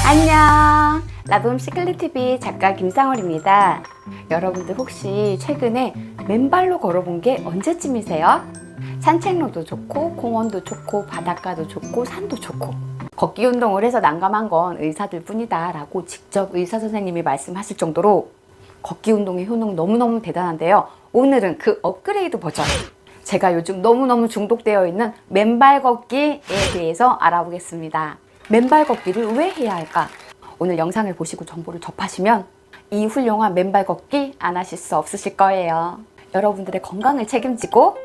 안녕, 라붐시클릿TV 작가 김상월입니다. 여러분들 혹시 최근에 맨발로 걸어본 게 언제쯤이세요? 산책로도 좋고 공원도 좋고 바닷가도 좋고 산도 좋고 걷기 운동을 해서 난감한 건 의사들 뿐이다 라고 직접 의사 선생님이 말씀하실 정도로 걷기 운동의 효능 너무너무 대단한데요. 오늘은 그 업그레이드 버전, 제가 요즘 너무너무 중독되어 있는 맨발 걷기에 대해서 알아보겠습니다. 맨발 걷기를 왜 해야 할까? 오늘 영상을 보시고 정보를 접하시면 이 훌륭한 맨발 걷기 안 하실 수 없으실 거예요. 여러분들의 건강을 책임지고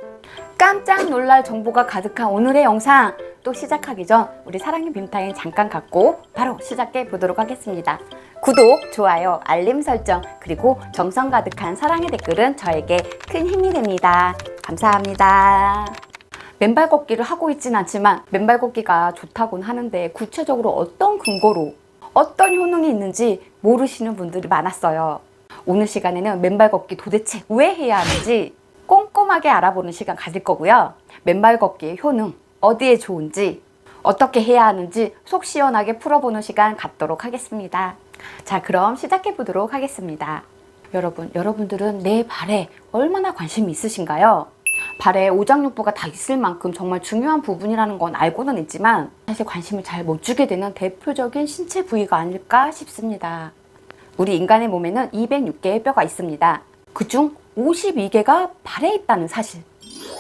깜짝 놀랄 정보가 가득한 오늘의 영상, 또 시작하기 전 우리 사랑의 빔타임 잠깐 갖고 바로 시작해 보도록 하겠습니다. 구독, 좋아요, 알림 설정, 그리고 정성 가득한 사랑의 댓글은 저에게 큰 힘이 됩니다. 감사합니다. 맨발 걷기를 하고 있진 않지만 맨발 걷기가 좋다고는 하는데 구체적으로 어떤 근거로 어떤 효능이 있는지 모르시는 분들이 많았어요. 오늘 시간에는 맨발 걷기 도대체 왜 해야 하는지 꼼꼼하게 알아보는 시간 가질 거고요. 맨발 걷기의 효능, 어디에 좋은지, 어떻게 해야 하는지 속 시원하게 풀어보는 시간 갖도록 하겠습니다. 자, 그럼 시작해 보도록 하겠습니다. 여러분들은 내 발에 얼마나 관심이 있으신가요? 발에 오장육부가 다 있을 만큼 정말 중요한 부분이라는 건 알고는 있지만 사실 관심을 잘 못 주게 되는 대표적인 신체 부위가 아닐까 싶습니다. 우리 인간의 몸에는 206개의 뼈가 있습니다. 그중 52개가 발에 있다는 사실.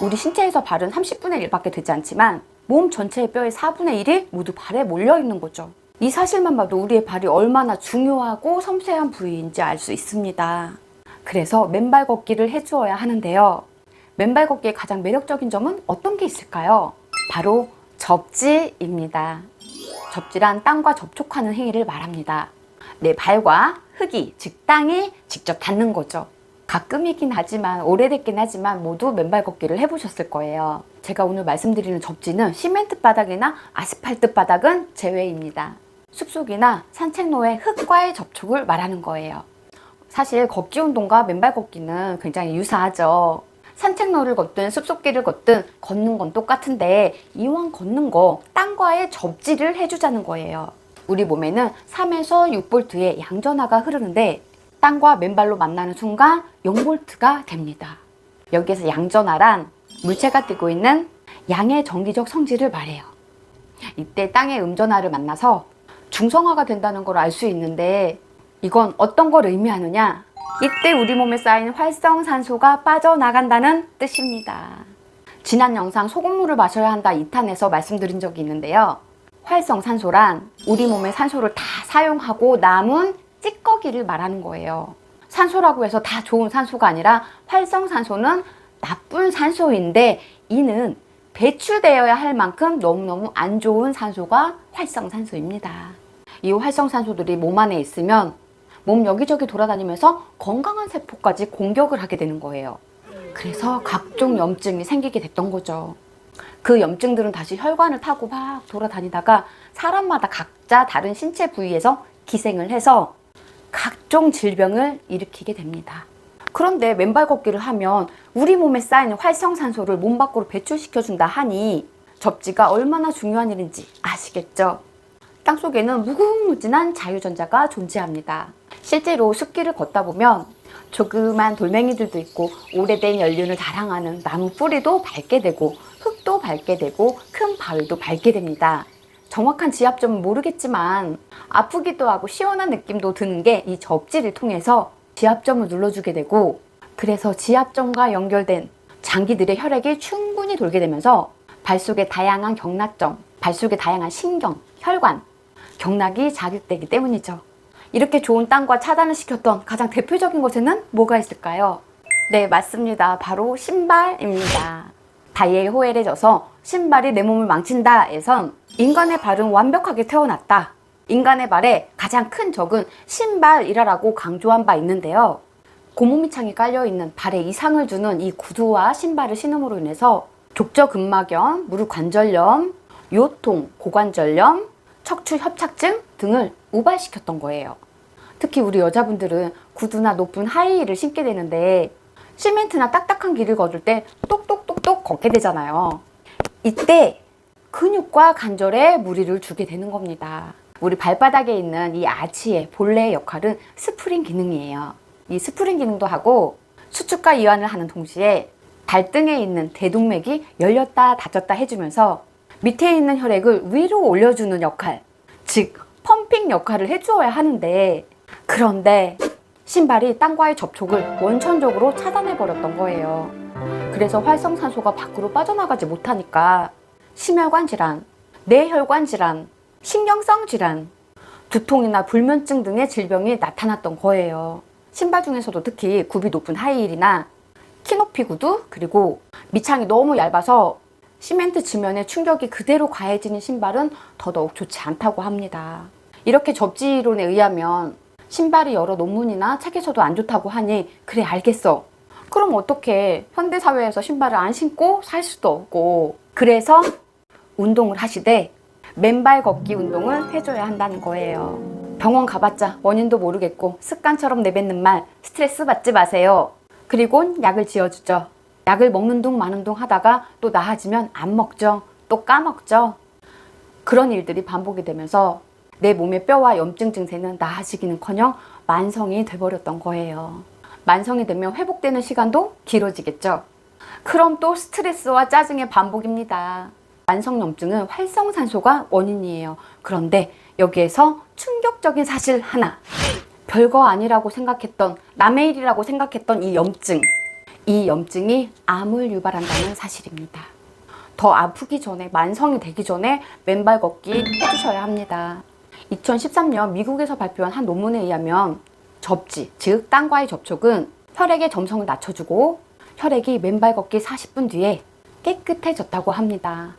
우리 신체에서 발은 30분의 1밖에 되지 않지만 몸 전체의 뼈의 4분의 1이 모두 발에 몰려 있는 거죠. 이 사실만 봐도 우리의 발이 얼마나 중요하고 섬세한 부위인지 알 수 있습니다. 그래서 맨발 걷기를 해주어야 하는데요. 맨발 걷기의 가장 매력적인 점은 어떤 게 있을까요? 바로 접지입니다. 접지란 땅과 접촉하는 행위를 말합니다. 내 발과 흙이, 즉 땅에 직접 닿는 거죠. 가끔이긴 하지만, 오래됐긴 하지만 모두 맨발 걷기를 해보셨을 거예요. 제가 오늘 말씀드리는 접지는 시멘트 바닥이나 아스팔트 바닥은 제외입니다. 숲속이나 산책로의 흙과의 접촉을 말하는 거예요. 사실 걷기 운동과 맨발 걷기는 굉장히 유사하죠. 산책로를 걷든 숲속길을 걷든 걷는 건 똑같은데 이왕 걷는 거 땅과의 접지를 해주자는 거예요. 우리 몸에는 3에서 6볼트의 양전하가 흐르는데 땅과 맨발로 만나는 순간 0볼트가 됩니다. 여기에서 양전하란 물체가 띠고 있는 양의 정기적 성질을 말해요. 이때 땅의 음전하를 만나서 중성화가 된다는 걸 알 수 있는데 이건 어떤 걸 의미하느냐? 이때 우리 몸에 쌓인 활성산소가 빠져나간다는 뜻입니다. 지난 영상 소금물을 마셔야 한다 2탄에서 말씀드린 적이 있는데요. 활성산소란 우리 몸의 산소를 다 사용하고 남은 찌꺼기를 말하는 거예요. 산소라고 해서 다 좋은 산소가 아니라 활성산소는 나쁜 산소인데 이는 배출되어야 할 만큼 너무너무 안 좋은 산소가 활성산소입니다. 이 활성산소들이 몸 안에 있으면 몸 여기저기 돌아다니면서 건강한 세포까지 공격을 하게 되는 거예요. 그래서 각종 염증이 생기게 됐던 거죠. 그 염증들은 다시 혈관을 타고 막 돌아다니다가 사람마다 각자 다른 신체 부위에서 기생을 해서 각종 질병을 일으키게 됩니다. 그런데 맨발 걷기를 하면 우리 몸에 쌓이는 활성산소를 몸 밖으로 배출시켜준다 하니 접지가 얼마나 중요한 일인지 아시겠죠? 땅속에는 무궁무진한 자유전자가 존재합니다. 실제로 숲길을 걷다 보면 조그만 돌멩이들도 있고 오래된 연륜을 자랑하는 나무 뿌리도 밟게 되고 흙도 밟게 되고 큰 바위도 밟게 됩니다. 정확한 지압점은 모르겠지만 아프기도 하고 시원한 느낌도 드는 게 이 접지를 통해서 지압점을 눌러주게 되고, 그래서 지압점과 연결된 장기들의 혈액이 충분히 돌게 되면서 발 속의 다양한 경락점, 발 속의 다양한 신경, 혈관, 경락이 자극되기 때문이죠. 이렇게 좋은 땅과 차단을 시켰던 가장 대표적인 곳에는 뭐가 있을까요? 네, 맞습니다. 바로 신발입니다. 다이에 호헬해져서 신발이 내 몸을 망친다 에선 인간의 발은 완벽하게 태어났다. 인간의 발에 가장 큰 적은 신발이라고 강조한 바 있는데요. 고무미창이 깔려있는 발에 이상을 주는 이 구두와 신발을 신음으로 인해서 족저근막염, 무릎 관절염, 요통, 고관절염, 척추 협착증 등을 우발시켰던 거예요. 특히 우리 여자분들은 구두나 높은 하이힐을 신게 되는데 시멘트나 딱딱한 길을 걸을 때 똑똑똑똑 걷게 되잖아요. 이때 근육과 관절에 무리를 주게 되는 겁니다. 우리 발바닥에 있는 이 아치의 본래의 역할은 스프링 기능이에요. 이 스프링 기능도 하고 수축과 이완을 하는 동시에 발등에 있는 대동맥이 열렸다 닫혔다 해주면서 밑에 있는 혈액을 위로 올려주는 역할, 즉 펌핑 역할을 해주어야 하는데, 그런데 신발이 땅과의 접촉을 원천적으로 차단해버렸던 거예요. 그래서 활성산소가 밖으로 빠져나가지 못하니까 심혈관 질환, 뇌혈관 질환, 신경성 질환, 두통이나 불면증 등의 질병이 나타났던 거예요. 신발 중에서도 특히 굽이 높은 하이힐이나 키높이 구두, 그리고 밑창이 너무 얇아서 시멘트 지면에 충격이 그대로 가해지는 신발은 더더욱 좋지 않다고 합니다. 이렇게 접지이론에 의하면 신발이 여러 논문이나 책에서도 안 좋다고 하니, 그래 알겠어. 그럼 어떻게 현대사회에서 신발을 안 신고 살 수도 없고, 그래서 운동을 하시되 맨발 걷기 운동을 해줘야 한다는 거예요. 병원 가봤자 원인도 모르겠고 습관처럼 내뱉는 말, 스트레스 받지 마세요. 그리고 약을 지어주죠. 약을 먹는 둥 마는 둥 하다가 또 나아지면 안 먹죠. 또 까먹죠. 그런 일들이 반복이 되면서 내 몸의 뼈와 염증 증세는 나아지기는커녕 만성이 돼버렸던 거예요. 만성이 되면 회복되는 시간도 길어지겠죠. 그럼 또 스트레스와 짜증의 반복입니다. 만성염증은 활성산소가 원인이에요. 그런데 여기에서 충격적인 사실 하나. 별거 아니라고 생각했던, 남의 일이라고 생각했던 이 염증이 암을 유발한다는 사실입니다. 더 아프기 전에, 만성이 되기 전에 맨발 걷기 해주셔야 합니다. 2013년 미국에서 발표한 한 논문에 의하면 접지, 즉 땅과의 접촉은 혈액의 점성을 낮춰주고 혈액이 맨발 걷기 40분 뒤에 깨끗해졌다고 합니다.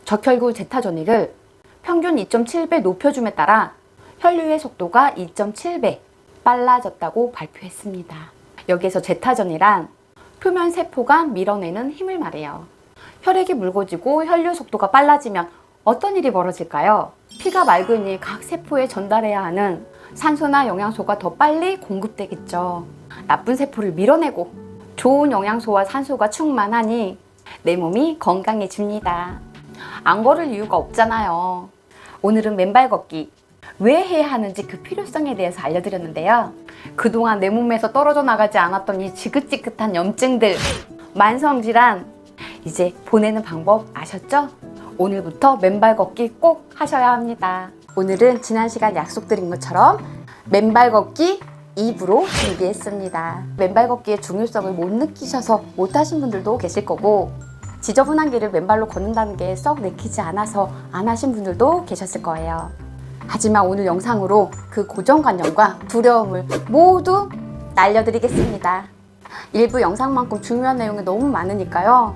적혈구 제타 전이를 평균 2.7배 높여줌에 따라 혈류의 속도가 2.7배 빨라졌다고 발표했습니다. 여기에서 제타전이란 표면 세포가 밀어내는 힘을 말해요. 혈액이 묽어지고 혈류 속도가 빨라지면 어떤 일이 벌어질까요? 피가 맑으니 각 세포에 전달해야 하는 산소나 영양소가 더 빨리 공급되겠죠. 나쁜 세포를 밀어내고 좋은 영양소와 산소가 충만하니 내 몸이 건강해집니다. 안 걸을 이유가 없잖아요. 오늘은 맨발 걷기 왜 해야 하는지 그 필요성에 대해서 알려드렸는데요. 그동안 내 몸에서 떨어져 나가지 않았던 이 지긋지긋한 염증들, 만성질환, 이제 보내는 방법 아셨죠? 오늘부터 맨발 걷기 꼭 하셔야 합니다. 오늘은 지난 시간 약속드린 것처럼 맨발 걷기 2부로 준비했습니다. 맨발 걷기의 중요성을 못 느끼셔서 못하신 분들도 계실 거고, 지저분한 길을 맨발로 걷는다는 게 썩 내키지 않아서 안 하신 분들도 계셨을 거예요. 하지만 오늘 영상으로 그 고정관념과 두려움을 모두 날려드리겠습니다. 일부 영상만큼 중요한 내용이 너무 많으니까요.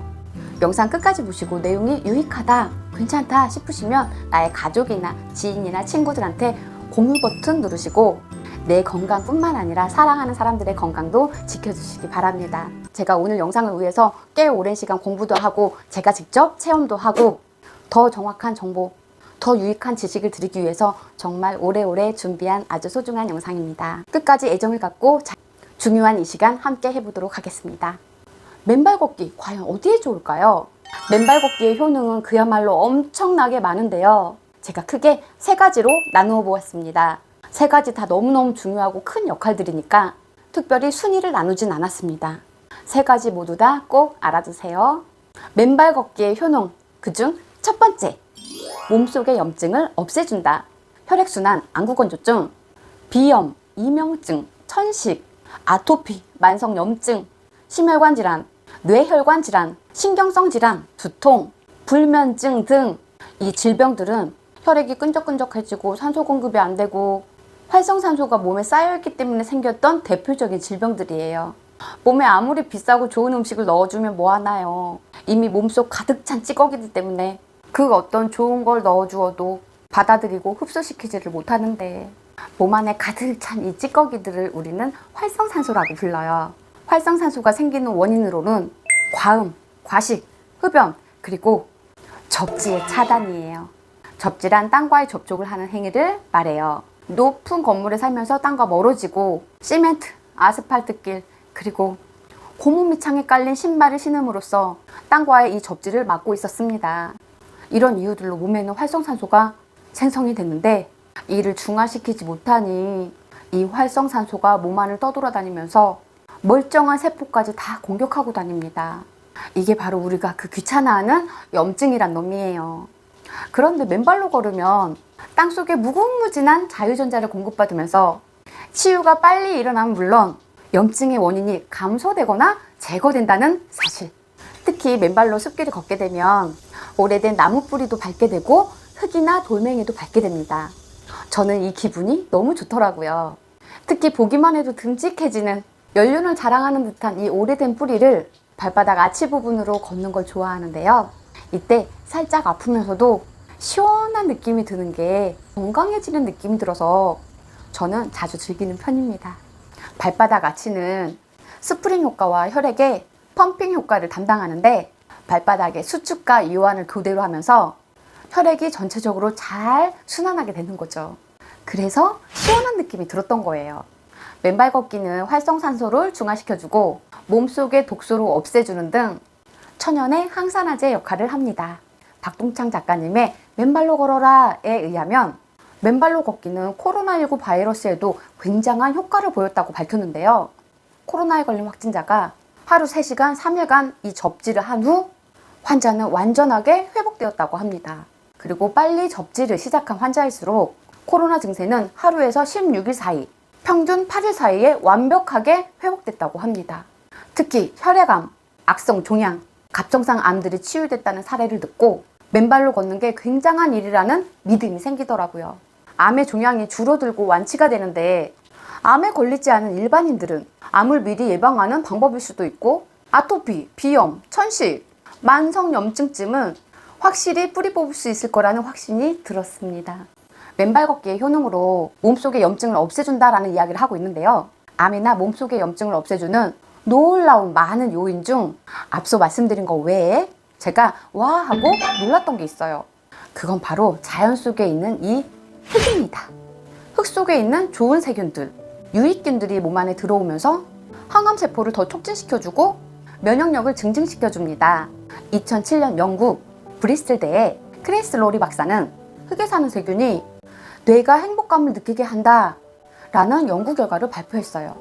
영상 끝까지 보시고 내용이 유익하다, 괜찮다 싶으시면 나의 가족이나 지인이나 친구들한테 공유 버튼 누르시고 내 건강뿐만 아니라 사랑하는 사람들의 건강도 지켜주시기 바랍니다. 제가 오늘 영상을 위해서 꽤 오랜 시간 공부도 하고 제가 직접 체험도 하고 더 정확한 정보, 더 유익한 지식을 드리기 위해서 정말 오래오래 준비한 아주 소중한 영상입니다. 끝까지 애정을 갖고 중요한 이 시간 함께 해보도록 하겠습니다. 맨발 걷기 과연 어디에 좋을까요? 맨발 걷기의 효능은 그야말로 엄청나게 많은데요. 제가 크게 세 가지로 나누어 보았습니다. 세 가지 다 너무너무 중요하고 큰 역할들이니까 특별히 순위를 나누진 않았습니다. 세 가지 모두 다 꼭 알아두세요. 맨발 걷기의 효능, 그중 첫 번째, 몸속의 염증을 없애준다. 혈액순환, 안구건조증, 비염, 이명증, 천식, 아토피, 만성염증, 심혈관 질환, 뇌혈관 질환, 신경성 질환, 두통, 불면증 등 이 질병들은 혈액이 끈적끈적해지고 산소 공급이 안 되고 활성산소가 몸에 쌓여있기 때문에 생겼던 대표적인 질병들이에요. 몸에 아무리 비싸고 좋은 음식을 넣어주면 뭐하나요? 이미 몸속 가득 찬 찌꺼기들 때문에 그 어떤 좋은 걸 넣어주어도 받아들이고 흡수시키지를 못하는데, 몸 안에 가득 찬 이 찌꺼기들을 우리는 활성산소라고 불러요. 활성산소가 생기는 원인으로는 과음, 과식, 흡연, 그리고 접지의 차단이에요. 접지란 땅과의 접촉을 하는 행위를 말해요. 높은 건물에 살면서 땅과 멀어지고 시멘트, 아스팔트길, 그리고 고무 밑창에 깔린 신발을 신음으로써 땅과의 이 접지를 막고 있었습니다. 이런 이유들로 몸에는 활성산소가 생성이 됐는데 이를 중화시키지 못하니 이 활성산소가 몸 안을 떠돌아다니면서 멀쩡한 세포까지 다 공격하고 다닙니다. 이게 바로 우리가 그 귀찮아하는 염증이란 놈이에요. 그런데 맨발로 걸으면 땅속에 무궁무진한 자유전자를 공급받으면서 치유가 빨리 일어나면 물론 염증의 원인이 감소되거나 제거된다는 사실. 특히 맨발로 숲길을 걷게 되면 오래된 나무 뿌리도 밟게 되고 흙이나 돌멩이도 밟게 됩니다. 저는 이 기분이 너무 좋더라고요. 특히 보기만 해도 듬직해지는 연륜을 자랑하는 듯한 이 오래된 뿌리를 발바닥 아치 부분으로 걷는 걸 좋아하는데요. 이때 살짝 아프면서도 시원한 느낌이 드는 게 건강해지는 느낌이 들어서 저는 자주 즐기는 편입니다. 발바닥 아치는 스프링 효과와 혈액의 펌핑 효과를 담당하는데 발바닥의 수축과 이완을 교대로 하면서 혈액이 전체적으로 잘 순환하게 되는 거죠. 그래서 시원한 느낌이 들었던 거예요. 맨발 걷기는 활성산소를 중화시켜주고 몸속의 독소를 없애주는 등 천연의 항산화제 역할을 합니다. 박동창 작가님의 맨발로 걸어라에 의하면 맨발로 걷기는 코로나19 바이러스에도 굉장한 효과를 보였다고 밝혔는데요. 코로나에 걸린 확진자가 하루 3시간, 3일간 이 접지를 한 후 환자는 완전하게 회복되었다고 합니다. 그리고 빨리 접지를 시작한 환자일수록 코로나 증세는 하루에서 16일 사이, 평균 8일 사이에 완벽하게 회복됐다고 합니다. 특히 혈액암, 악성 종양, 갑성상 암들이 치유됐다는 사례를 듣고 맨발로 걷는 게 굉장한 일이라는 믿음이 생기더라고요. 암의 종양이 줄어들고 완치가 되는데 암에 걸리지 않은 일반인들은 암을 미리 예방하는 방법일 수도 있고 아토피, 비염, 천식, 만성염증쯤은 확실히 뿌리 뽑을 수 있을 거라는 확신이 들었습니다. 맨발 걷기의 효능으로 몸속의 염증을 없애준다라는 이야기를 하고 있는데요. 암이나 몸속의 염증을 없애주는 놀라운 많은 요인 중 앞서 말씀드린 것 외에 제가 와 하고 놀랐던 게 있어요. 그건 바로 자연 속에 있는 이 흙입니다. 흙 속에 있는 좋은 세균들, 유익균들이 몸 안에 들어오면서 항암세포를 더 촉진시켜주고 면역력을 증진시켜줍니다. 2007년 영국 브리스톨대의 크리스 로리 박사는 흙에 사는 세균이 뇌가 행복감을 느끼게 한다 라는 연구 결과를 발표했어요.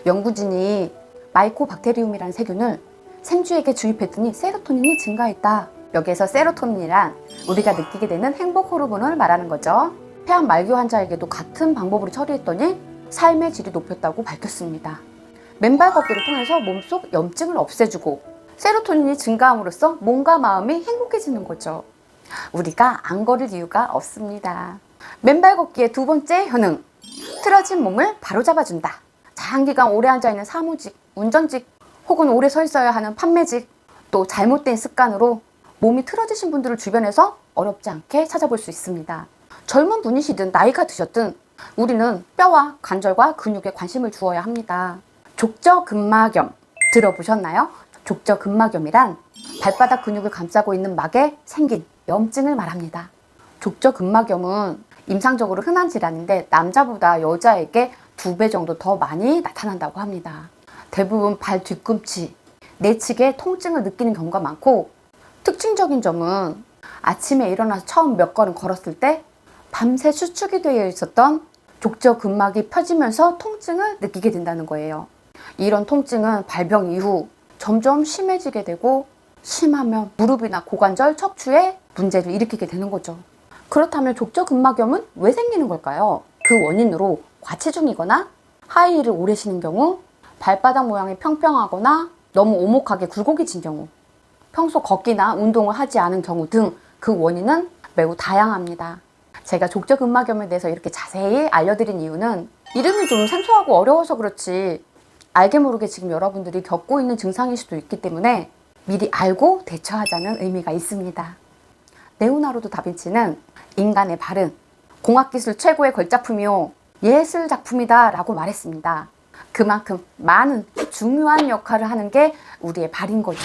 연구진이 마이코박테리움이라는 세균을 생쥐에게 주입했더니 세로토닌이 증가했다. 여기에서 세로토닌이란 우리가 느끼게 되는 행복 호르몬을 말하는 거죠. 폐암 말기 환자에게도 같은 방법으로 처리했더니 삶의 질이 높였다고 밝혔습니다. 맨발 걷기를 통해서 몸속 염증을 없애주고 세로토닌이 증가함으로써 몸과 마음이 행복해지는 거죠. 우리가 안 걸을 이유가 없습니다. 맨발 걷기의 두 번째 효능, 틀어진 몸을 바로잡아준다. 장기간 오래 앉아있는 사무직, 운전직, 혹은 오래 서 있어야 하는 판매직, 또 잘못된 습관으로 몸이 틀어지신 분들을 주변에서 어렵지 않게 찾아볼 수 있습니다. 젊은 분이시든 나이가 드셨든 우리는 뼈와 관절과 근육에 관심을 주어야 합니다. 족저근막염 들어보셨나요? 족저근막염이란 발바닥 근육을 감싸고 있는 막에 생긴 염증을 말합니다. 족저근막염은 임상적으로 흔한 질환인데 남자보다 여자에게 2배 정도 더 많이 나타난다고 합니다. 대부분 발 뒤꿈치, 내측에 통증을 느끼는 경우가 많고 특징적인 점은 아침에 일어나서 처음 몇 걸음 걸었을 때 밤새 수축이 되어 있었던 족저근막이 펴지면서 통증을 느끼게 된다는 거예요. 이런 통증은 발병 이후 점점 심해지게 되고 심하면 무릎이나 고관절, 척추에 문제를 일으키게 되는 거죠. 그렇다면 족저근막염은 왜 생기는 걸까요? 그 원인으로 과체중이거나 하이힐을 오래 신는 경우, 발바닥 모양이 평평하거나 너무 오목하게 굴곡해진 경우, 평소 걷기나 운동을 하지 않은 경우 등 그 원인은 매우 다양합니다. 제가 족저근막염에 대해서 이렇게 자세히 알려드린 이유는 이름이 좀 생소하고 어려워서 그렇지 알게 모르게 지금 여러분들이 겪고 있는 증상일 수도 있기 때문에 미리 알고 대처하자는 의미가 있습니다. 레오나르도 다빈치는 인간의 발은 공학기술 최고의 걸작품이요 예술작품이다 라고 말했습니다. 그만큼 많은 중요한 역할을 하는 게 우리의 발인 거죠.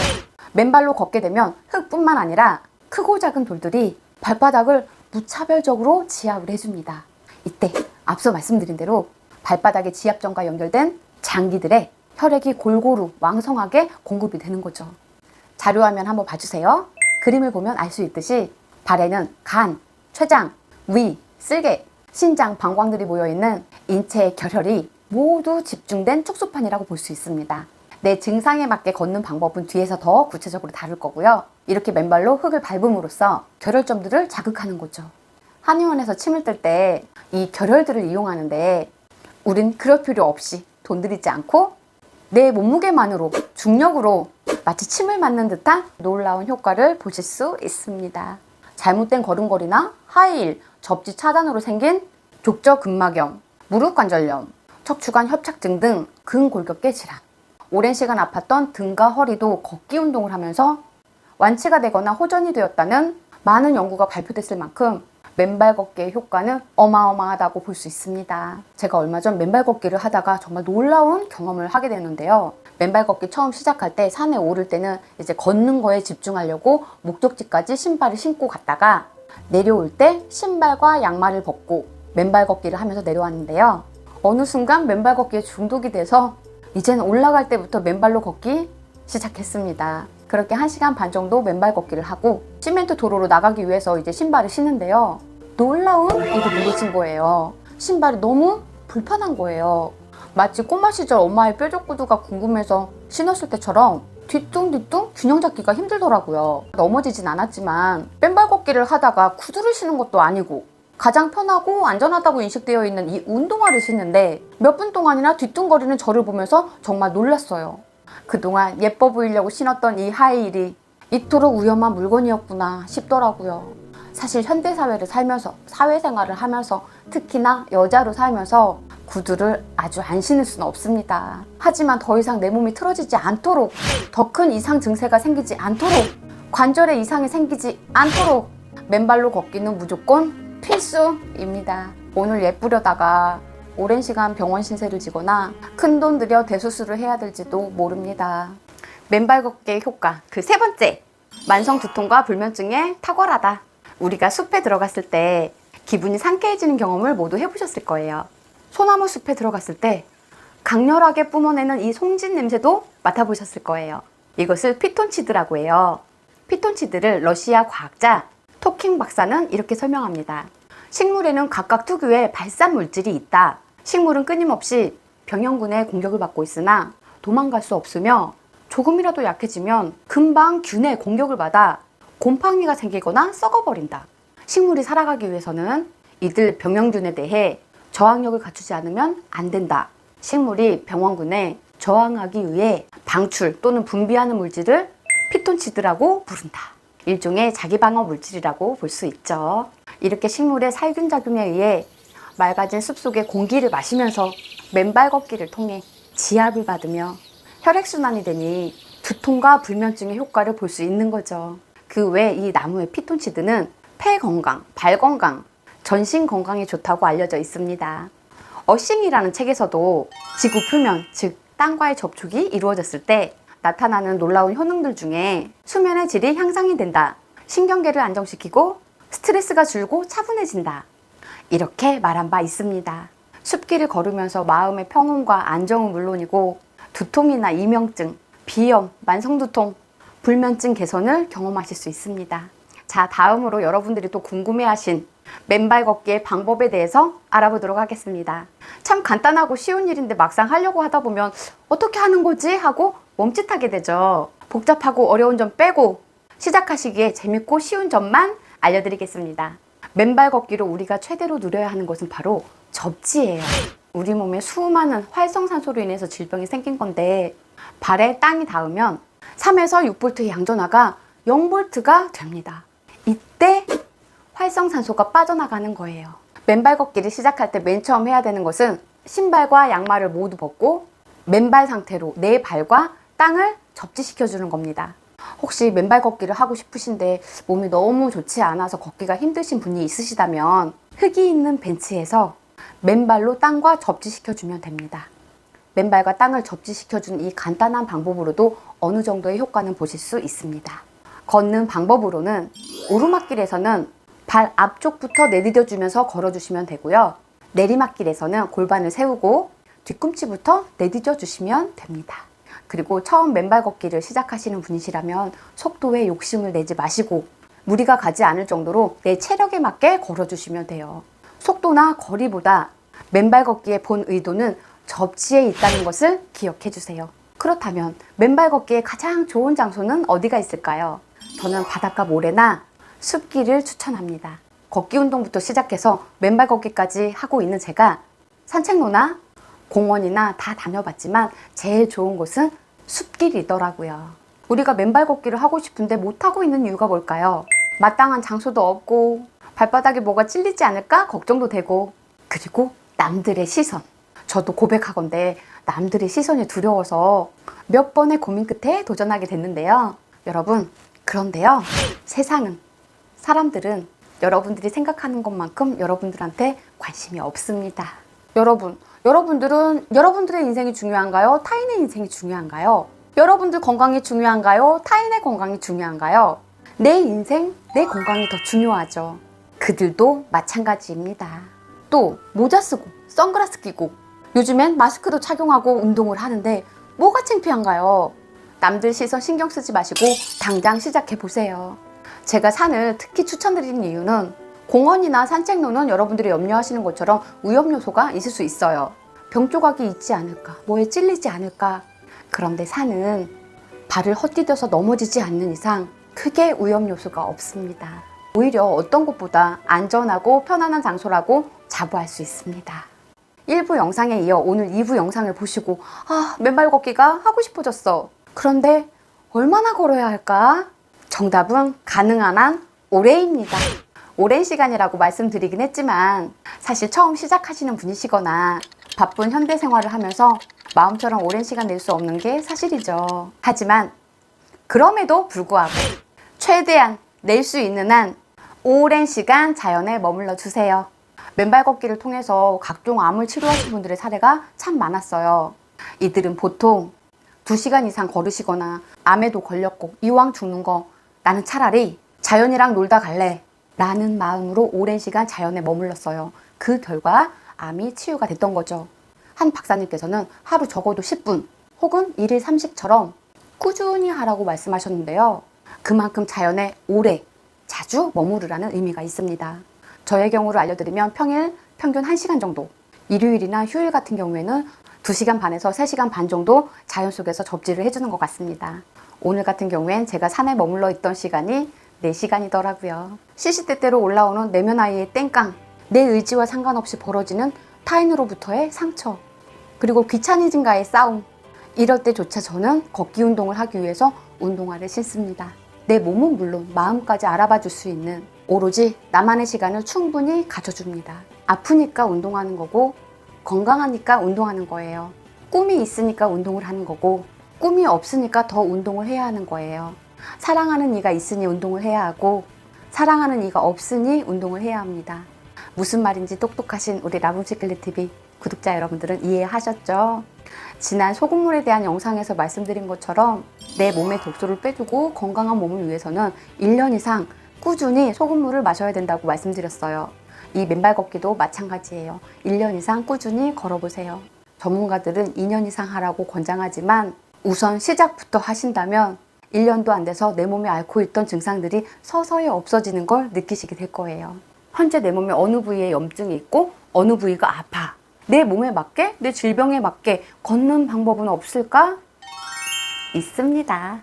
맨발로 걷게 되면 흙뿐만 아니라 크고 작은 돌들이 발바닥을 무차별적으로 지압을 해줍니다. 이때 앞서 말씀드린 대로 발바닥의 지압전과 연결된 장기들의 혈액이 골고루 왕성하게 공급이 되는 거죠. 자료화면 한번 봐주세요. 그림을 보면 알 수 있듯이 발에는 간, 췌장, 위, 쓸개 신장, 방광들이 모여있는 인체의 결혈이 모두 집중된 촉수판이라고 볼 수 있습니다. 내 증상에 맞게 걷는 방법은 뒤에서 더 구체적으로 다룰 거고요. 이렇게 맨발로 흙을 밟음으로써 결혈점들을 자극하는 거죠. 한의원에서 침을 뜰 때 이 결혈들을 이용하는데 우린 그럴 필요 없이 돈 들이지 않고 내 몸무게만으로 중력으로 마치 침을 맞는 듯한 놀라운 효과를 보실 수 있습니다. 잘못된 걸음걸이나 하이힐, 접지 차단으로 생긴 족저근막염, 무릎관절염, 척추관 협착증 등 근골격계 질환, 오랜 시간 아팠던 등과 허리도 걷기 운동을 하면서 완치가 되거나 호전이 되었다는 많은 연구가 발표됐을 만큼 맨발 걷기의 효과는 어마어마하다고 볼 수 있습니다. 제가 얼마 전 맨발 걷기를 하다가 정말 놀라운 경험을 하게 되는데요. 맨발 걷기 처음 시작할 때 산에 오를 때는 이제 걷는 거에 집중하려고 목적지까지 신발을 신고 갔다가 내려올 때 신발과 양말을 벗고 맨발 걷기를 하면서 내려왔는데요. 어느 순간 맨발 걷기에 중독이 돼서 이제는 올라갈 때부터 맨발로 걷기 시작했습니다. 그렇게 1시간 반 정도 맨발 걷기를 하고 시멘트 도로로 나가기 위해서 이제 신발을 신는데요. 놀라운 일이 벌어진 거예요. 신발이 너무 불편한 거예요. 마치 꼬마 시절 엄마의 뾰족 구두가 궁금해서 신었을 때처럼 뒤뚱뒤뚱 균형 잡기가 힘들더라고요. 넘어지진 않았지만 맨발 걷기를 하다가 구두를 신은 것도 아니고 가장 편하고 안전하다고 인식되어 있는 이 운동화를 신는데 몇 분 동안이나 뒤뚱거리는 저를 보면서 정말 놀랐어요. 그동안 예뻐 보이려고 신었던 이 하이힐이 이토록 위험한 물건이었구나 싶더라고요. 사실 현대사회를 살면서 사회생활을 하면서 특히나 여자로 살면서 구두를 아주 안 신을 수는 없습니다. 하지만 더 이상 내 몸이 틀어지지 않도록 더 큰 이상 증세가 생기지 않도록 관절에 이상이 생기지 않도록 맨발로 걷기는 무조건 필수입니다. 오늘 예쁘려다가 오랜 시간 병원 신세를 지거나 큰돈 들여 대수술을 해야 될지도 모릅니다. 맨발 걷기의 효과 그 세 번째, 만성 두통과 불면증에 탁월하다. 우리가 숲에 들어갔을 때 기분이 상쾌해지는 경험을 모두 해보셨을 거예요. 소나무 숲에 들어갔을 때 강렬하게 뿜어내는 이 송진 냄새도 맡아보셨을 거예요. 이것을 피톤치드라고 해요. 피톤치드를 러시아 과학자 토킹 박사는 이렇게 설명합니다. 식물에는 각각 특유의 발산 물질이 있다. 식물은 끊임없이 병영군의 공격을 받고 있으나 도망갈 수 없으며 조금이라도 약해지면 금방 균의 공격을 받아 곰팡이가 생기거나 썩어버린다. 식물이 살아가기 위해서는 이들 병영균에 대해 저항력을 갖추지 않으면 안 된다. 식물이 병원군에 저항하기 위해 방출 또는 분비하는 물질을 피톤치드라고 부른다. 일종의 자기방어 물질이라고 볼 수 있죠. 이렇게 식물의 살균작용에 의해 맑아진 숲속의 공기를 마시면서 맨발 걷기를 통해 지압을 받으며 혈액순환이 되니 두통과 불면증의 효과를 볼 수 있는 거죠. 그 외 이 나무의 피톤치드는 폐 건강, 발 건강, 전신 건강에 좋다고 알려져 있습니다. 어싱이라는 책에서도 지구 표면, 즉 땅과의 접촉이 이루어졌을 때 나타나는 놀라운 효능들 중에 수면의 질이 향상이 된다. 신경계를 안정시키고 스트레스가 줄고 차분해진다. 이렇게 말한 바 있습니다. 숲길을 걸으면서 마음의 평온과 안정은 물론이고 두통이나 이명증, 비염, 만성두통, 불면증 개선을 경험하실 수 있습니다. 자, 다음으로 여러분들이 또 궁금해하신 맨발 걷기의 방법에 대해서 알아보도록 하겠습니다. 참 간단하고 쉬운 일인데 막상 하려고 하다 보면 어떻게 하는 거지? 하고 멈칫하게 되죠. 복잡하고 어려운 점 빼고 시작하시기에 재밌고 쉬운 점만 알려드리겠습니다. 맨발 걷기로 우리가 최대로 누려야 하는 것은 바로 접지예요. 우리 몸에 수많은 활성산소로 인해서 질병이 생긴 건데 발에 땅이 닿으면 3에서 6V의 양전하가 0V가 됩니다. 이때 활성산소가 빠져나가는 거예요. 맨발 걷기를 시작할 때 맨 처음 해야 되는 것은 신발과 양말을 모두 벗고 맨발 상태로 내 발과 땅을 접지시켜 주는 겁니다. 혹시 맨발 걷기를 하고 싶으신데 몸이 너무 좋지 않아서 걷기가 힘드신 분이 있으시다면 흙이 있는 벤치에서 맨발로 땅과 접지시켜 주면 됩니다. 맨발과 땅을 접지시켜 준 이 간단한 방법으로도 어느 정도의 효과는 보실 수 있습니다. 걷는 방법으로는 오르막길에서는 발 앞쪽부터 내디뎌 주면서 걸어주시면 되고요. 내리막길에서는 골반을 세우고 뒤꿈치부터 내디뎌 주시면 됩니다. 그리고 처음 맨발 걷기를 시작하시는 분이시라면 속도에 욕심을 내지 마시고 무리가 가지 않을 정도로 내 체력에 맞게 걸어주시면 돼요. 속도나 거리보다 맨발 걷기의 본 의도는 접지에 있다는 것을 기억해 주세요. 그렇다면 맨발 걷기에 가장 좋은 장소는 어디가 있을까요? 저는 바닷가 모래나 숲길을 추천합니다. 걷기 운동부터 시작해서 맨발 걷기까지 하고 있는 제가 산책로나 공원이나 다 다녀봤지만 제일 좋은 곳은 숲길이더라고요. 우리가 맨발 걷기를 하고 싶은데 못하고 있는 이유가 뭘까요? 마땅한 장소도 없고 발바닥에 뭐가 찔리지 않을까 걱정도 되고, 그리고 남들의 시선. 저도 고백하건대 남들의 시선이 두려워서 몇 번의 고민 끝에 도전하게 됐는데요. 여러분, 그런데요, 세상은, 사람들은 여러분들이 생각하는 것만큼 여러분들한테 관심이 없습니다. 여러분들은 여러분들의 인생이 중요한가요? 타인의 인생이 중요한가요? 여러분들 건강이 중요한가요? 타인의 건강이 중요한가요? 내 인생, 내 건강이 더 중요하죠. 그들도 마찬가지입니다. 또 모자 쓰고 선글라스 끼고 요즘엔 마스크도 착용하고 운동을 하는데 뭐가 창피한가요? 남들 시선 신경 쓰지 마시고 당장 시작해 보세요. 제가 산을 특히 추천드리는 이유는 공원이나 산책로는 여러분들이 염려하시는 것처럼 위험 요소가 있을 수 있어요. 병 조각이 있지 않을까, 뭐에 찔리지 않을까. 그런데 산은 발을 헛디뎌서 넘어지지 않는 이상 크게 위험 요소가 없습니다. 오히려 어떤 곳보다 안전하고 편안한 장소라고 자부할 수 있습니다. 1부 영상에 이어 오늘 2부 영상을 보시고 맨발 걷기가 하고 싶어졌어. 그런데 얼마나 걸어야 할까? 정답은 가능한 한 오래입니다. 오랜 시간이라고 말씀드리긴 했지만 사실 처음 시작하시는 분이시거나 바쁜 현대 생활을 하면서 마음처럼 오랜 시간 낼 수 없는 게 사실이죠. 하지만 그럼에도 불구하고 최대한 낼 수 있는 한 오랜 시간 자연에 머물러 주세요. 맨발 걷기를 통해서 각종 암을 치료하신 분들의 사례가 참 많았어요. 이들은 보통 2시간 이상 걸으시거나 암에도 걸렸고 이왕 죽는 거 나는 차라리 자연이랑 놀다 갈래 라는 마음으로 오랜 시간 자연에 머물렀어요. 그 결과 암이 치유가 됐던 거죠. 한 박사님께서는 하루 적어도 10분 혹은 1일 30처럼 꾸준히 하라고 말씀하셨는데요. 그만큼 자연에 오래, 자주 머무르라는 의미가 있습니다. 저의 경우를 알려드리면 평일 평균 1시간 정도, 일요일이나 휴일 같은 경우에는 2시간 반에서 3시간 반 정도 자연 속에서 접지를 해주는 것 같습니다. 오늘 같은 경우엔 제가 산에 머물러 있던 시간이 4시간이더라고요. 시시때때로 올라오는 내면 아이의 땡깡, 내 의지와 상관없이 벌어지는 타인으로부터의 상처, 그리고 귀차니즘과의 싸움, 이럴 때조차 저는 걷기 운동을 하기 위해서 운동화를 신습니다. 내 몸은 물론 마음까지 알아봐 줄 수 있는 오로지 나만의 시간을 충분히 가져줍니다. 아프니까 운동하는 거고 건강하니까 운동하는 거예요. 꿈이 있으니까 운동을 하는 거고 꿈이 없으니까 더 운동을 해야 하는 거예요. 사랑하는 이가 있으니 운동을 해야 하고 사랑하는 이가 없으니 운동을 해야 합니다. 무슨 말인지 똑똑하신 우리 라붐시클릿TV 구독자 여러분들은 이해하셨죠? 지난 소금물에 대한 영상에서 말씀드린 것처럼 내 몸에 독소를 빼주고 건강한 몸을 위해서는 1년 이상 꾸준히 소금물을 마셔야 된다고 말씀드렸어요. 이 맨발 걷기도 마찬가지예요. 1년 이상 꾸준히 걸어보세요. 전문가들은 2년 이상 하라고 권장하지만 우선 시작부터 하신다면 1년도 안 돼서 내 몸에 앓고 있던 증상들이 서서히 없어지는 걸 느끼시게 될 거예요. 현재 내 몸에 어느 부위에 염증이 있고 어느 부위가 아파. 내 몸에 맞게, 내 질병에 맞게 걷는 방법은 없을까? 있습니다.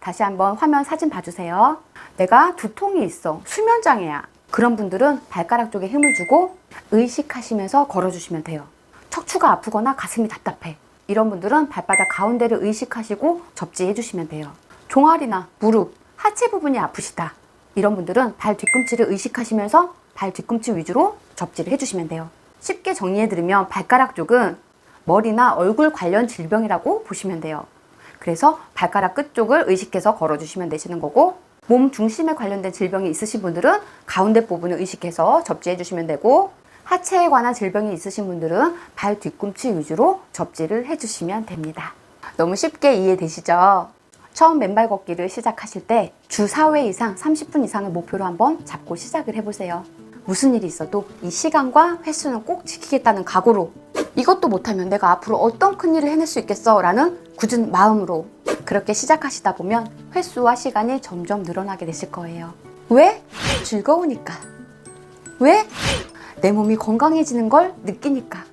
다시 한번 화면 사진 봐주세요. 내가 두통이 있어. 수면장애야. 그런 분들은 발가락 쪽에 힘을 주고 의식하시면서 걸어주시면 돼요. 척추가 아프거나 가슴이 답답해. 이런 분들은 발바닥 가운데를 의식하시고 접지해 주시면 돼요. 종아리나 무릎, 하체 부분이 아프시다. 이런 분들은 발 뒤꿈치를 의식하시면서 발 뒤꿈치 위주로 접지를 해주시면 돼요. 쉽게 정리해드리면 발가락 쪽은 머리나 얼굴 관련 질병이라고 보시면 돼요. 그래서 발가락 끝쪽을 의식해서 걸어주시면 되시는 거고, 몸 중심에 관련된 질병이 있으신 분들은 가운데 부분을 의식해서 접지해 주시면 되고, 하체에 관한 질병이 있으신 분들은 발 뒤꿈치 위주로 접지를 해주시면 됩니다. 너무 쉽게 이해되시죠? 처음 맨발 걷기를 시작하실 때 주 4회 이상 30분 이상을 목표로 한번 잡고 시작을 해보세요. 무슨 일이 있어도 이 시간과 횟수는 꼭 지키겠다는 각오로, 이것도 못하면 내가 앞으로 어떤 큰일을 해낼 수 있겠어 라는 굳은 마음으로 그렇게 시작하시다 보면 횟수와 시간이 점점 늘어나게 되실 거예요. 왜? 즐거우니까. 왜? 내 몸이 건강해지는 걸 느끼니까.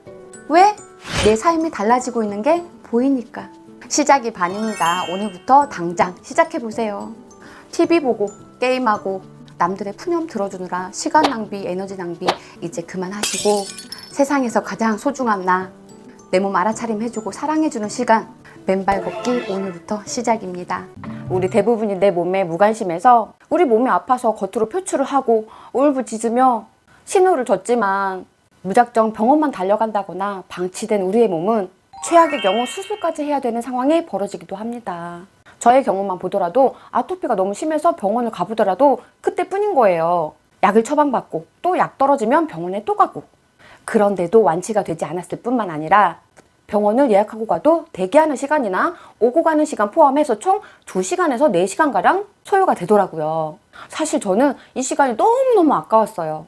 왜? 내 삶이 달라지고 있는 게 보이니까. 시작이 반입니다. 오늘부터 당장 시작해보세요. TV 보고 게임하고 남들의 푸념 들어주느라 시간 낭비, 에너지 낭비 이제 그만하시고 세상에서 가장 소중한 나, 내 몸 알아차림 해주고 사랑해주는 시간, 맨발 걷기 오늘부터 시작입니다. 우리 대부분이 내 몸에 무관심해서 우리 몸이 아파서 겉으로 표출을 하고 울부짖으며 신호를 줬지만 무작정 병원만 달려간다거나 방치된 우리의 몸은 최악의 경우 수술까지 해야 되는 상황이 벌어지기도 합니다. 저의 경우만 보더라도 아토피가 너무 심해서 병원을 가보더라도 그때뿐인 거예요. 약을 처방받고 또 약 떨어지면 병원에 또 가고. 그런데도 완치가 되지 않았을 뿐만 아니라 병원을 예약하고 가도 대기하는 시간이나 오고 가는 시간 포함해서 총 2시간에서 4시간가량 소요가 되더라고요. 사실 저는 이 시간이 너무너무 아까웠어요.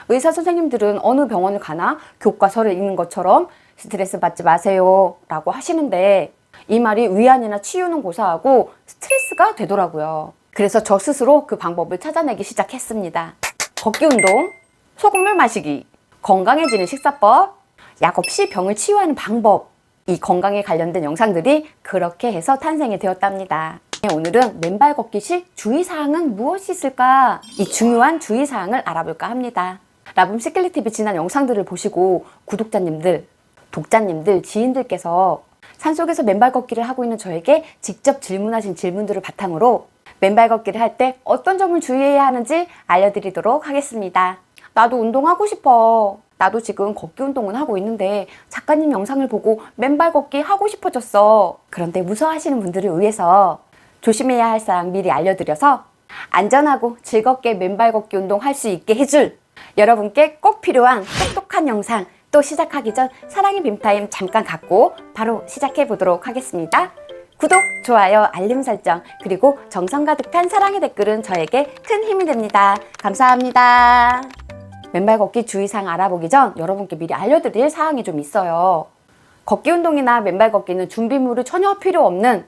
의사 선생님들은 어느 병원을 가나 교과서를 읽는 것처럼 스트레스 받지 마세요 라고 하시는데 이 말이 위안이나 치유는 고사하고 스트레스가 되더라고요. 그래서 저 스스로 그 방법을 찾아내기 시작했습니다. 걷기 운동, 소금물 마시기, 건강해지는 식사법, 약 없이 병을 치유하는 방법, 이 건강에 관련된 영상들이 그렇게 해서 탄생이 되었답니다. 오늘은 맨발 걷기 시 주의사항은 무엇이 있을까? 이 중요한 주의사항을 알아볼까 합니다. 라붐시클릿TV 지난 영상들을 보시고 구독자님들, 독자님들, 지인들께서 산속에서 맨발 걷기를 하고 있는 저에게 직접 질문하신 질문들을 바탕으로 맨발 걷기를 할 때 어떤 점을 주의해야 하는지 알려드리도록 하겠습니다. 나도 운동하고 싶어. 나도 지금 걷기 운동은 하고 있는데 작가님 영상을 보고 맨발 걷기 하고 싶어졌어. 그런데 무서워하시는 분들을 위해서 조심해야 할 사항 미리 알려드려서 안전하고 즐겁게 맨발 걷기 운동 할 수 있게 해줄 여러분께 꼭 필요한 똑똑한 영상, 또 시작하기 전 사랑의 빔타임 잠깐 갖고 바로 시작해 보도록 하겠습니다. 구독, 좋아요, 알림 설정, 그리고 정성 가득한 사랑의 댓글은 저에게 큰 힘이 됩니다. 감사합니다. 맨발 걷기 주의사항 알아보기 전 여러분께 미리 알려드릴 사항이 좀 있어요. 걷기 운동이나 맨발 걷기는 준비물이 전혀 필요 없는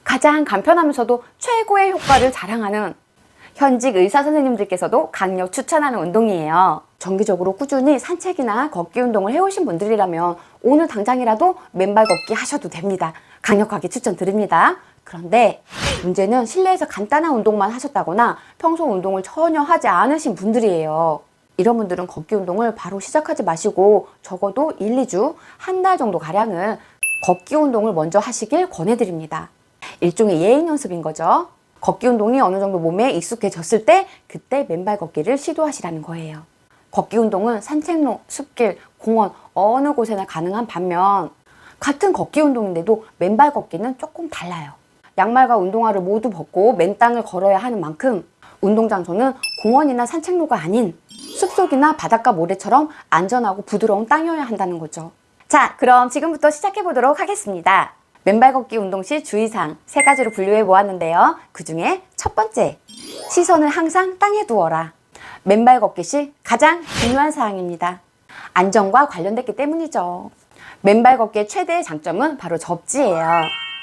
가장 간편하면서도 최고의 효과를 자랑하는 현직 의사 선생님들께서도 강력 추천하는 운동이에요. 정기적으로 꾸준히 산책이나 걷기 운동을 해오신 분들이라면 오늘 당장이라도 맨발 걷기 하셔도 됩니다. 강력하게 추천드립니다. 그런데 문제는 실내에서 간단한 운동만 하셨다거나 평소 운동을 전혀 하지 않으신 분들이에요. 이런 분들은 걷기 운동을 바로 시작하지 마시고 적어도 1, 2주, 한 달 정도 가량을 걷기 운동을 먼저 하시길 권해드립니다. 일종의 예행 연습인 거죠. 걷기 운동이 어느 정도 몸에 익숙해졌을 때 그때 맨발 걷기를 시도하시라는 거예요. 걷기 운동은 산책로, 숲길, 공원 어느 곳에나 가능한 반면 같은 걷기 운동인데도 맨발 걷기는 조금 달라요. 양말과 운동화를 모두 벗고 맨 땅을 걸어야 하는 만큼 운동 장소는 공원이나 산책로가 아닌 숲속이나 바닷가 모래처럼 안전하고 부드러운 땅이어야 한다는 거죠. 자, 그럼 지금부터 시작해 보도록 하겠습니다. 맨발 걷기 운동 시 주의사항 3가지로 분류해 보았는데요. 그 중에 첫 번째, 시선을 항상 땅에 두어라. 맨발 걷기 시 가장 중요한 사항입니다. 안전과 관련됐기 때문이죠. 맨발 걷기의 최대의 장점은 바로 접지예요.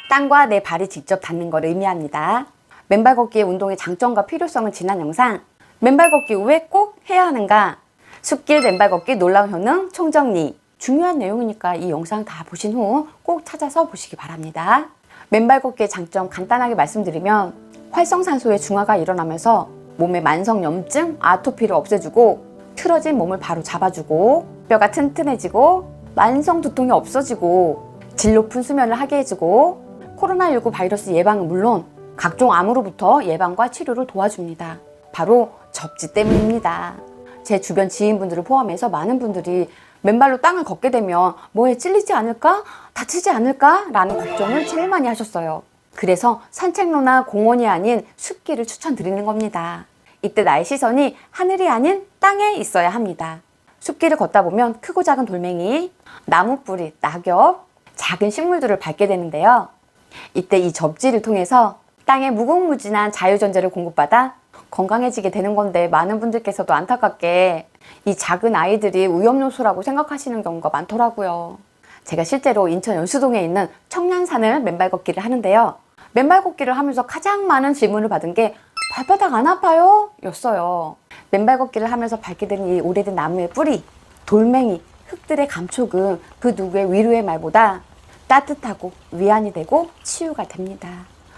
땅과 내 발이 직접 닿는 걸 의미합니다. 맨발 걷기의 운동의 장점과 필요성을 지난 영상, 맨발 걷기 왜 꼭 해야 하는가, 숲길 맨발 걷기 놀라운 효능 총정리, 중요한 내용이니까 이 영상 다 보신 후 꼭 찾아서 보시기 바랍니다. 맨발 걷기의 장점 간단하게 말씀드리면 활성산소의 중화가 일어나면서 몸의 만성염증, 아토피를 없애주고 틀어진 몸을 바로 잡아주고 뼈가 튼튼해지고 만성 두통이 없어지고 질 높은 수면을 하게 해주고 코로나19 바이러스 예방은 물론 각종 암으로부터 예방과 치료를 도와줍니다. 바로 접지 때문입니다. 제 주변 지인분들을 포함해서 많은 분들이 맨발로 땅을 걷게 되면 뭐에 찔리지 않을까? 다치지 않을까? 라는 걱정을 제일 많이 하셨어요. 그래서 산책로나 공원이 아닌 숲길을 추천드리는 겁니다. 이때 나의 시선이 하늘이 아닌 땅에 있어야 합니다. 숲길을 걷다 보면 크고 작은 돌멩이, 나무뿌리, 낙엽, 작은 식물들을 밟게 되는데요. 이때 이 접지를 통해서 땅에 무궁무진한 자유전자를 공급받아 건강해지게 되는 건데 많은 분들께서도 안타깝게 이 작은 아이들이 위험요소라고 생각하시는 경우가 많더라고요. 제가 실제로 인천 연수동에 있는 청량산을 맨발 걷기를 하는데요. 맨발 걷기를 하면서 가장 많은 질문을 받은 게 발바닥 안 아파요? 였어요. 맨발 걷기를 하면서 밟게 되는 이 오래된 나무의 뿌리, 돌멩이, 흙들의 감촉은 그 누구의 위로의 말보다 따뜻하고 위안이 되고 치유가 됩니다.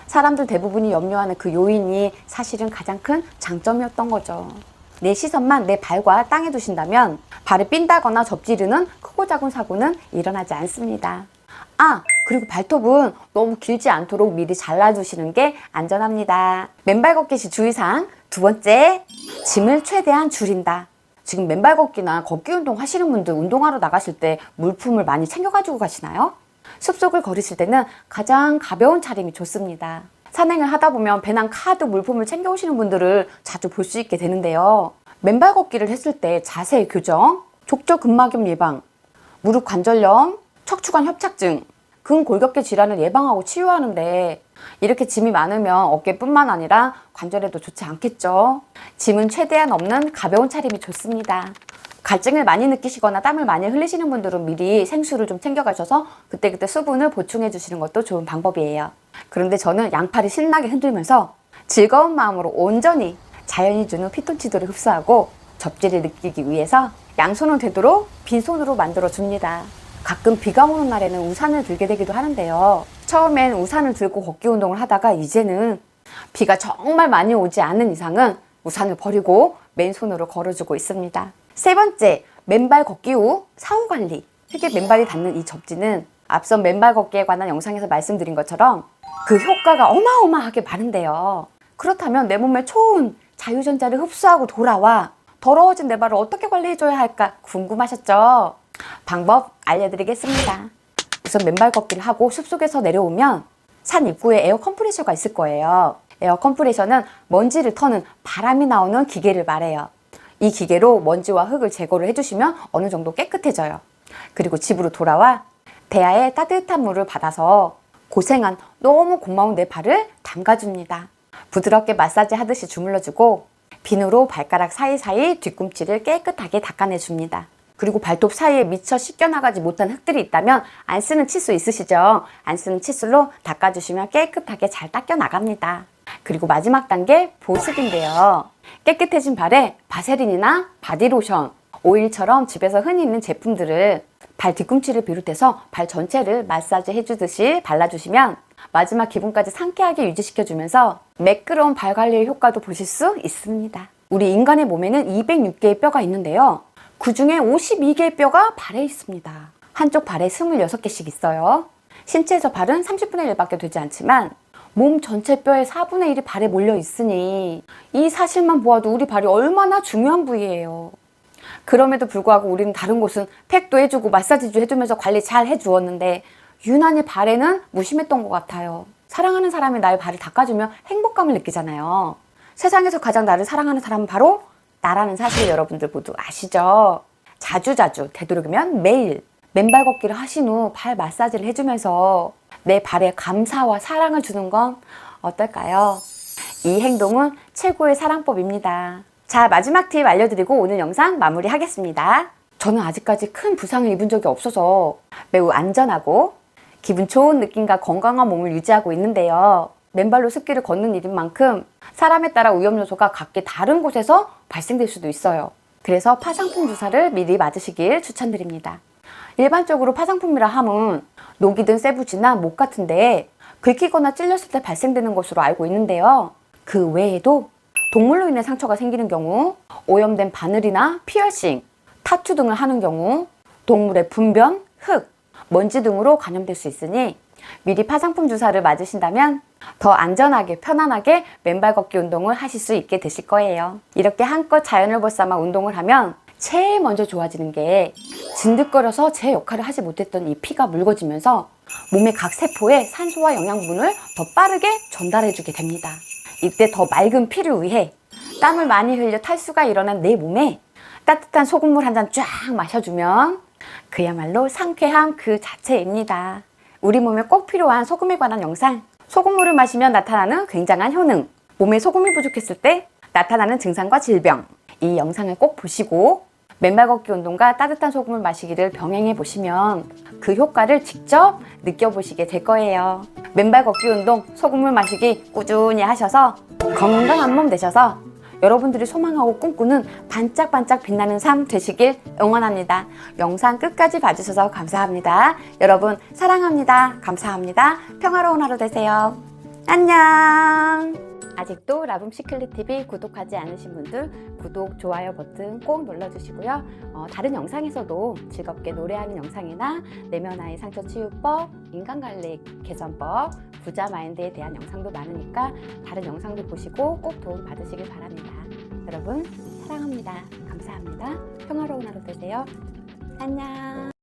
사람들 대부분이 염려하는 그 요인이 사실은 가장 큰 장점이었던 거죠. 내 시선만 내 발과 땅에 두신다면 발을 삔다거나 접지르는 크고 작은 사고는 일어나지 않습니다. 그리고 발톱은 너무 길지 않도록 미리 잘라주시는 게 안전합니다. 맨발 걷기 시 주의사항 두 번째, 짐을 최대한 줄인다. 지금 맨발 걷기나 걷기 운동 하시는 분들 운동하러 나가실 때 물품을 많이 챙겨가지고 가시나요? 숲속을 걸으실 때는 가장 가벼운 차림이 좋습니다. 산행을 하다 보면 배낭 카드 물품을 챙겨오시는 분들을 자주 볼 수 있게 되는데요. 맨발 걷기를 했을 때 자세 교정, 족저근막염 예방, 무릎 관절염, 척추관 협착증, 근골격계 질환을 예방하고 치유하는데 이렇게 짐이 많으면 어깨뿐만 아니라 관절에도 좋지 않겠죠. 짐은 최대한 없는 가벼운 차림이 좋습니다. 갈증을 많이 느끼시거나 땀을 많이 흘리시는 분들은 미리 생수를 좀 챙겨가셔서 그때그때 수분을 보충해 주시는 것도 좋은 방법이에요. 그런데 저는 양팔을 신나게 흔들면서 즐거운 마음으로 온전히 자연이 주는 피톤치드를 흡수하고 접지를 느끼기 위해서 양손은 되도록 빈손으로 만들어 줍니다. 가끔 비가 오는 날에는 우산을 들게 되기도 하는데요. 처음엔 우산을 들고 걷기 운동을 하다가 이제는 비가 정말 많이 오지 않는 이상은 우산을 버리고 맨손으로 걸어주고 있습니다. 세 번째, 맨발 걷기 후 사후 관리. 흙에 맨발이 닿는 이 접지는 앞선 맨발 걷기에 관한 영상에서 말씀드린 것처럼 그 효과가 어마어마하게 많은데요. 그렇다면 내 몸에 좋은 자유전자를 흡수하고 돌아와 더러워진 내 발을 어떻게 관리해줘야 할까 궁금하셨죠? 방법 알려드리겠습니다. 우선 맨발 걷기를 하고 숲속에서 내려오면 산 입구에 에어 컴프레셔가 있을 거예요. 에어 컴프레셔는 먼지를 터는 바람이 나오는 기계를 말해요. 이 기계로 먼지와 흙을 제거를 해주시면 어느 정도 깨끗해져요. 그리고 집으로 돌아와 대야에 따뜻한 물을 받아서 고생한 너무 고마운 내 발을 담가줍니다. 부드럽게 마사지 하듯이 주물러주고 비누로 발가락 사이사이 뒤꿈치를 깨끗하게 닦아내줍니다. 그리고 발톱 사이에 미처 씻겨나가지 못한 흙들이 있다면 안 쓰는 칫솔 있으시죠? 안 쓰는 칫솔로 닦아주시면 깨끗하게 잘 닦여 나갑니다. 그리고 마지막 단계 보습인데요. 깨끗해진 발에 바세린이나 바디로션, 오일처럼 집에서 흔히 있는 제품들을 발 뒤꿈치를 비롯해서 발 전체를 마사지 해주듯이 발라주시면 마지막 기분까지 상쾌하게 유지시켜주면서 매끄러운 발 관리의 효과도 보실 수 있습니다. 우리 인간의 몸에는 206개의 뼈가 있는데요. 그 중에 52개의 뼈가 발에 있습니다. 한쪽 발에 26개씩 있어요. 신체에서 발은 30분의 1밖에 되지 않지만 몸 전체 뼈의 4분의 1이 발에 몰려 있으니 이 사실만 보아도 우리 발이 얼마나 중요한 부위예요. 그럼에도 불구하고 우리는 다른 곳은 팩도 해주고 마사지도 해주면서 관리 잘 해주었는데 유난히 발에는 무심했던 것 같아요. 사랑하는 사람이 나의 발을 닦아주면 행복감을 느끼잖아요. 세상에서 가장 나를 사랑하는 사람은 바로 나라는 사실 여러분들 모두 아시죠? 자주자주 되도록이면 매일 맨발 걷기를 하신 후 발 마사지를 해주면서 내 발에 감사와 사랑을 주는 건 어떨까요? 이 행동은 최고의 사랑법입니다. 자, 마지막 팁 알려드리고 오늘 영상 마무리하겠습니다. 저는 아직까지 큰 부상을 입은 적이 없어서 매우 안전하고 기분 좋은 느낌과 건강한 몸을 유지하고 있는데요. 맨발로 숲길을 걷는 일인 만큼 사람에 따라 위험 요소가 각기 다른 곳에서 발생될 수도 있어요. 그래서 파상풍 주사를 미리 맞으시길 추천드립니다. 일반적으로 파상풍이라 함은 녹이든 세부지나 목 같은 데에 긁히거나 찔렸을 때 발생되는 것으로 알고 있는데요. 그 외에도 동물로 인해 상처가 생기는 경우, 오염된 바늘이나 피어싱, 타투 등을 하는 경우, 동물의 분변, 흙, 먼지 등으로 감염될 수 있으니 미리 파상풍 주사를 맞으신다면 더 안전하게 편안하게 맨발 걷기 운동을 하실 수 있게 되실 거예요. 이렇게 한껏 자연을 볼삼아 운동을 하면 제일 먼저 좋아지는 게 진득거려서 제 역할을 하지 못했던 이 피가 묽어지면서 몸의 각 세포에 산소와 영양분을 더 빠르게 전달해주게 됩니다. 이때 더 맑은 피를 위해 땀을 많이 흘려 탈수가 일어난 내 몸에 따뜻한 소금물 한 잔 쫙 마셔주면 그야말로 상쾌함 그 자체입니다. 우리 몸에 꼭 필요한 소금에 관한 영상, 소금물을 마시면 나타나는 굉장한 효능, 몸에 소금이 부족했을 때 나타나는 증상과 질병, 이 영상을 꼭 보시고 맨발 걷기 운동과 따뜻한 소금을 마시기를 병행해 보시면 그 효과를 직접 느껴보시게 될 거예요. 맨발 걷기 운동, 소금물 마시기 꾸준히 하셔서 건강한 몸 되셔서 여러분들이 소망하고 꿈꾸는 반짝반짝 빛나는 삶 되시길 응원합니다. 영상 끝까지 봐주셔서 감사합니다. 여러분 사랑합니다. 감사합니다. 평화로운 하루 되세요. 안녕. 아직도 라붐시클릿TV 구독하지 않으신 분들 구독, 좋아요 버튼 꼭 눌러주시고요. 다른 영상에서도 즐겁게 노래하는 영상이나 내면아이 상처 치유법, 인간관리 개선법, 부자 마인드에 대한 영상도 많으니까 다른 영상도 보시고 꼭 도움 받으시길 바랍니다. 여러분 사랑합니다. 감사합니다. 평화로운 하루 되세요. 안녕.